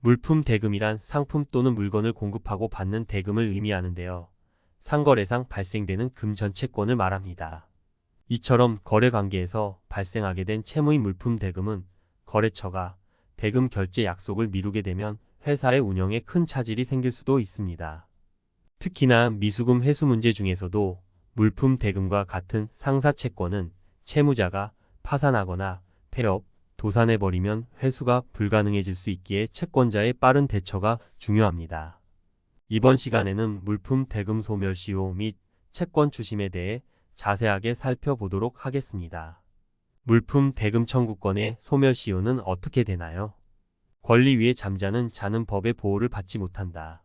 물품 대금이란 상품 또는 물건을 공급하고 받는 대금을 의미하는데요. 상거래상 발생되는 금 전체권을 말합니다. 이처럼 거래관계에서 발생하게 된 채무인 물품 대금은 거래처가 대금 결제 약속을 미루게 되면 회사의 운영에 큰 차질이 생길 수도 있습니다. 특히나 미수금 회수 문제 중에서도 물품 대금과 같은 상사채권은 채무자가 파산하거나 폐업, 도산해버리면 회수가 불가능해질 수 있기에 채권자의 빠른 대처가 중요합니다. 이번 시간에는 물품 대금 소멸시효 및 채권 추심에 대해 자세하게 살펴보도록 하겠습니다. 물품 대금 청구권의 소멸시효는 어떻게 되나요? 권리 위에 잠자는 자는 법의 보호를 받지 못한다.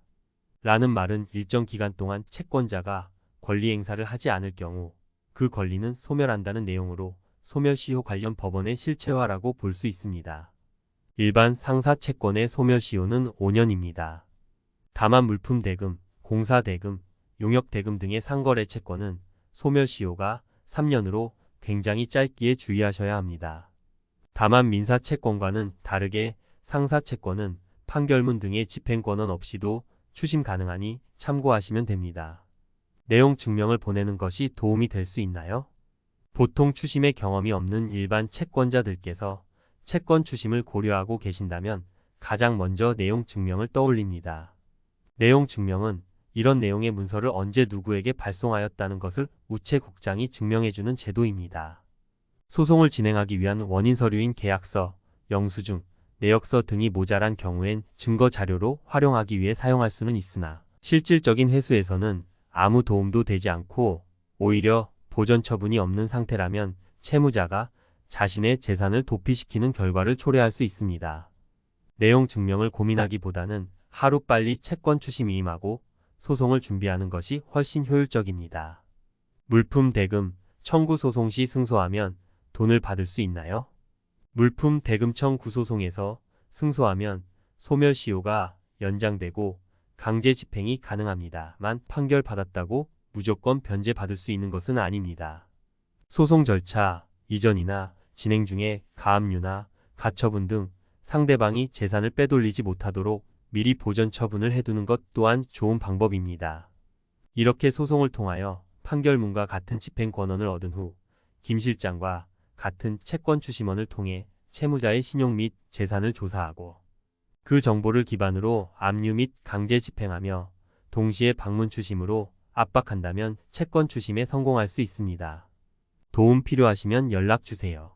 라는 말은 일정 기간 동안 채권자가 권리 행사를 하지 않을 경우 그 권리는 소멸한다는 내용으로 소멸시효 관련 법원의 실체화라고 볼 수 있습니다. 일반 상사채권의 소멸시효는 5년입니다. 다만 물품대금, 공사대금, 용역대금 등의 상거래 채권은 소멸시효가 3년으로 굉장히 짧기에 주의하셔야 합니다. 다만 민사채권과는 다르게 상사채권은 판결문 등의 집행권은 없이도 추심 가능하니 참고하시면 됩니다. 내용 증명을 보내는 것이 도움이 될 수 있나요? 보통 추심의 경험이 없는 일반 채권자들께서 채권 추심을 고려하고 계신다면 가장 먼저 내용 증명을 떠올립니다. 내용 증명은 이런 내용의 문서를 언제 누구에게 발송하였다는 것을 우체국장이 증명해주는 제도입니다. 소송을 진행하기 위한 원인 서류인 계약서, 영수증, 내역서 등이 모자란 경우엔 증거 자료로 활용하기 위해 사용할 수는 있으나 실질적인 회수에서는 아무 도움도 되지 않고 오히려 보전 처분이 없는 상태라면 채무자가 자신의 재산을 도피시키는 결과를 초래할 수 있습니다. 내용 증명을 고민하기보다는 하루빨리 채권 추심이 임하고 소송을 준비하는 것이 훨씬 효율적입니다. 물품 대금 청구 소송 시 승소하면 돈을 받을 수 있나요? 물품 대금청 구소송에서 승소하면 소멸시효가 연장되고 강제 집행이 가능합니다만 판결받았다고 무조건 변제받을 수 있는 것은 아닙니다. 소송 절차 이전이나 진행 중에 가압류나 가처분 등 상대방이 재산을 빼돌리지 못하도록 미리 보전 처분을 해두는 것 또한 좋은 방법입니다. 이렇게 소송을 통하여 판결문과 같은 집행 권한을 얻은 후 김 실장과 같은 채권 추심원을 통해 채무자의 신용 및 재산을 조사하고 그 정보를 기반으로 압류 및 강제 집행하며 동시에 방문 추심으로 압박한다면 채권 추심에 성공할 수 있습니다. 도움 필요하시면 연락 주세요.